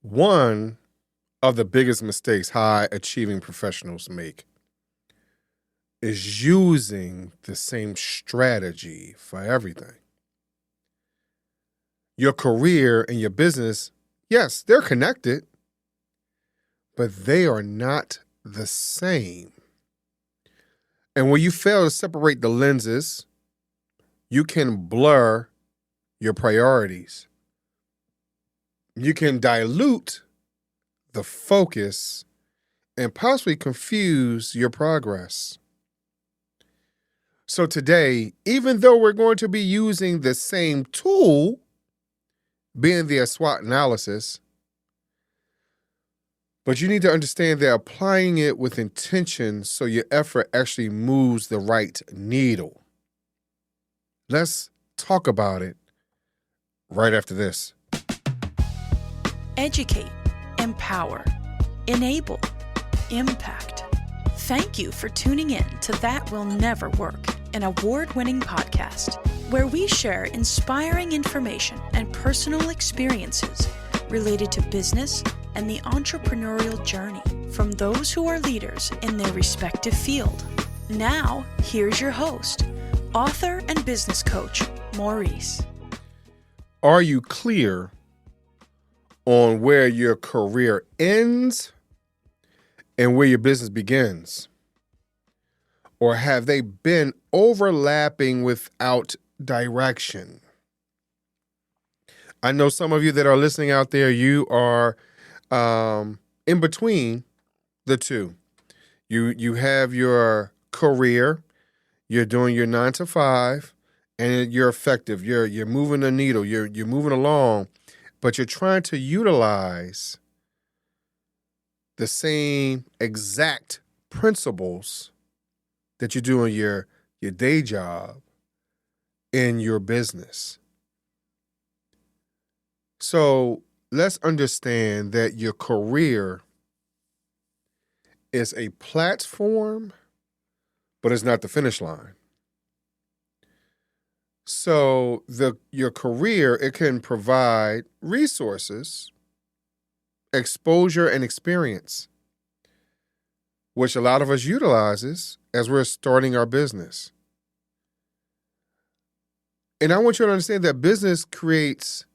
One of the biggest mistakes high achieving professionals make is using the same strategy for everything. Your career and your business, yes, they're connected, but they are not the same. And when you fail to separate the lenses, you can blur your priorities. You can dilute the focus and possibly confuse your progress. So today, even though we're going to be using the same tool, being the SWOT analysis, but you need to understand that applying it with intention so your effort actually moves the right needle. Let's talk about it right after this. Educate, empower, enable, impact. Thank you for tuning in to That Will Never Work, an award-winning podcast where we share inspiring information and personal experiences related to business and the entrepreneurial journey from those who are leaders in their respective field. Now, here's your host, author and business coach, Maurice. Are you clear on where your career ends and where your business begins? Or have they been overlapping without direction? I know some of you that are listening out there, you are in between the two. You have your career, you're doing your 9 to 5, and you're effective. You're moving the needle, you're moving along, but you're trying to utilize the same exact principles that you do in your day job in your business. So let's understand that your career is a platform, but it's not the finish line. So your career, it can provide resources, exposure, and experience, which a lot of us utilizes as we're starting our business. And I want you to understand that business creates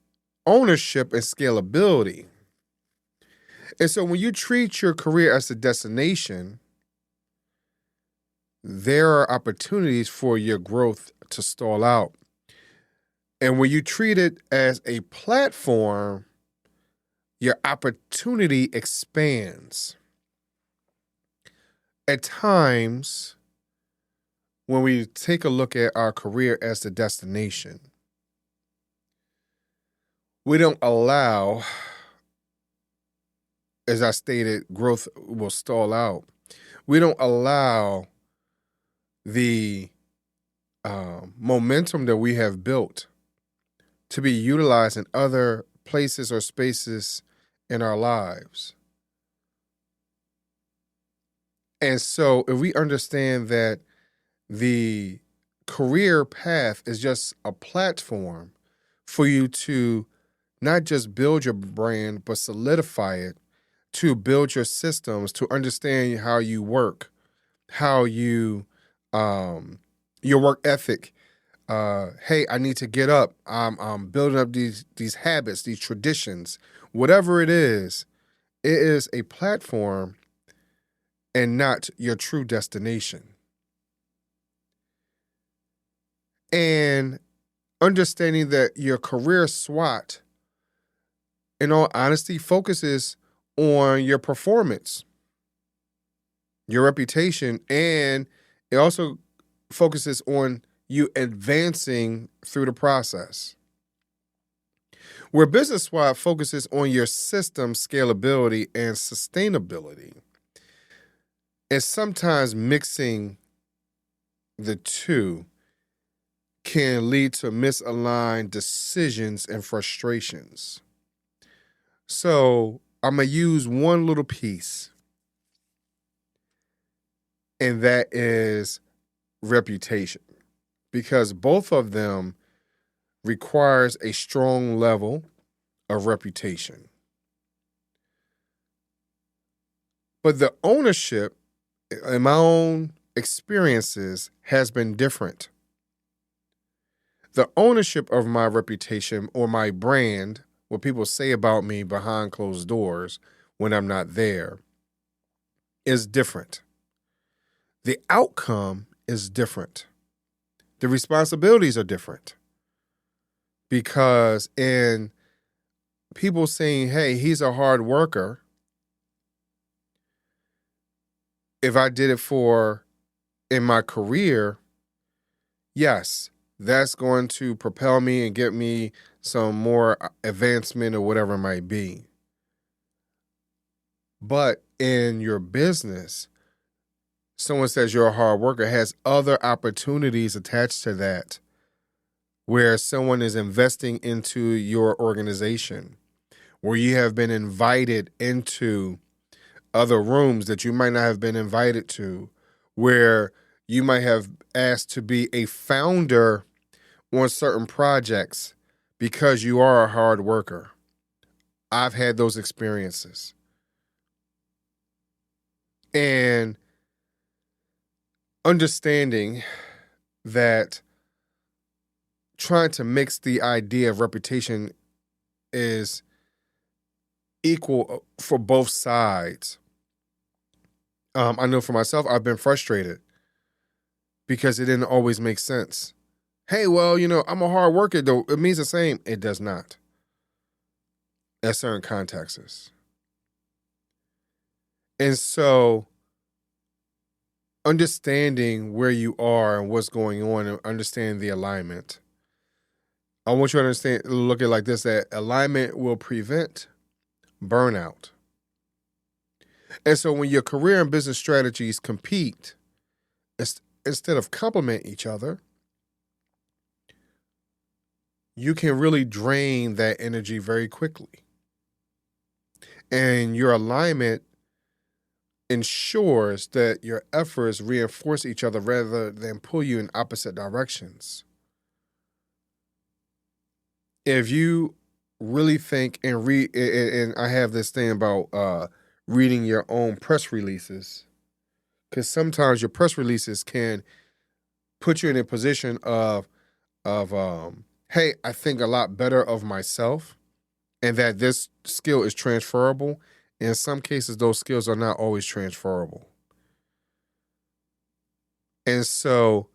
ownership and scalability. And so when you treat your career as a destination, there are opportunities for your growth to stall out. And when you treat it as a platform, your opportunity expands. At times, when we take a look at our career as the destination, we don't allow, as I stated, growth will stall out. We don't allow the momentum that we have built to be utilized in other places or spaces in our lives. And so if we understand that the career path is just a platform for you to not just build your brand, but solidify it, to build your systems, to understand how you work, how you, your work ethic. Hey, I need to get up. I'm building up these habits, these traditions, whatever it is a platform and not your true destination. And understanding that your career SWOT, in all honesty, focuses on your performance, your reputation, and it also focuses on you advancing through the process. Where business SWOT focuses on your system scalability and sustainability. And sometimes mixing the two can lead to misaligned decisions and frustrations. So I'm going to use one little piece, and that is reputation, because both of them requires a strong level of reputation. But the ownership in my own experiences has been different. The ownership of my reputation or my brand, what people say about me behind closed doors when I'm not there, is different. The outcome is different. The responsibilities are different. Because in people saying, hey, he's a hard worker, if I did it in my career, yes, that's going to propel me and get me some more advancement or whatever it might be. But in your business, someone says you're a hard worker has other opportunities attached to that, where someone is investing into your organization, where you have been invited into other rooms that you might not have been invited to, where you might have asked to be a founder on certain projects because you are a hard worker. I've had those experiences. And understanding that trying to mix the idea of reputation is equal for both sides. I know for myself, I've been frustrated because it didn't always make sense. Hey, well, I'm a hard worker, though. It means the same. It does not. At certain contexts. And so understanding where you are and what's going on and understand the alignment. I want you to look at it like this, that alignment will prevent burnout. And so when your career and business strategies compete, instead of complement each other, you can really drain that energy very quickly. And your alignment ensures that your efforts reinforce each other rather than pull you in opposite directions. If you really think and read, and I have this thing about reading your own press releases, because sometimes your press releases can put you in a position of hey, I think a lot better of myself, and that this skill is transferable. In some cases, those skills are not always transferable. And so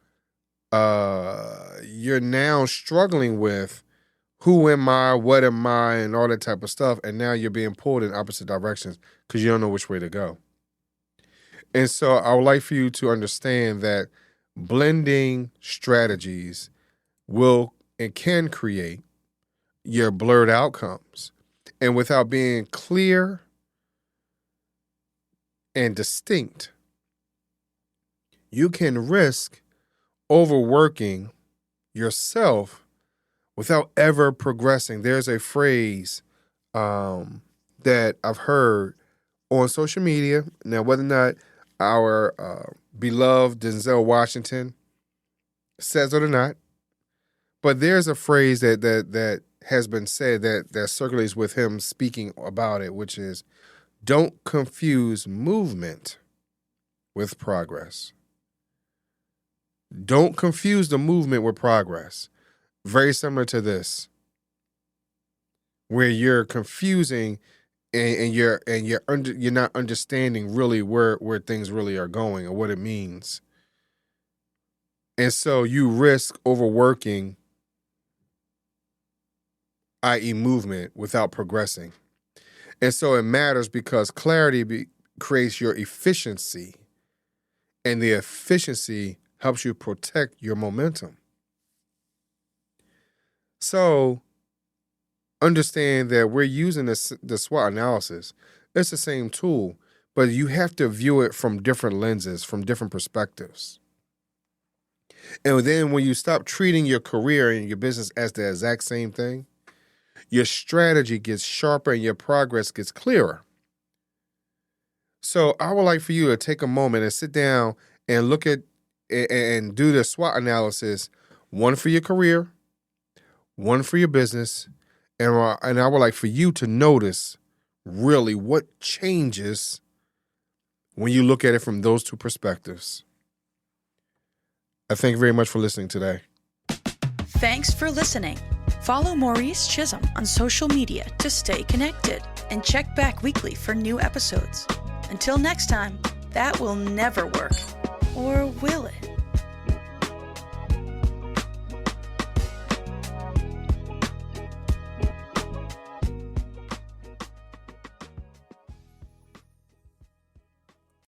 you're now struggling with who am I, what am I, and all that type of stuff. And now you're being pulled in opposite directions because you don't know which way to go. And so I would like for you to understand that blending strategies will and can create your blurred outcomes. And without being clear and distinct, you can risk overworking yourself without ever progressing. There's a phrase that I've heard on social media. Now, whether or not our beloved Denzel Washington says it or not, but there's a phrase that has been said that circulates with him speaking about it, which is, don't confuse movement with progress. Don't confuse the movement with progress. Very similar to this, where you're confusing and you're not understanding really where things really are going or what it means. And so you risk overworking, i.e. movement, without progressing. And so it matters because clarity creates your efficiency, and the efficiency helps you protect your momentum. So understand that we're using the SWOT analysis. It's the same tool, but you have to view it from different lenses, from different perspectives. And then when you stop treating your career and your business as the exact same thing, your strategy gets sharper and your progress gets clearer. So I would like for you to take a moment and sit down and look at and do the SWOT analysis, one for your career, one for your business, and I would like for you to notice really what changes when you look at it from those two perspectives. I thank you very much for listening today. Thanks for listening. Follow Maurice Chisholm on social media to stay connected and check back weekly for new episodes. Until next time, that will never work. Or will it?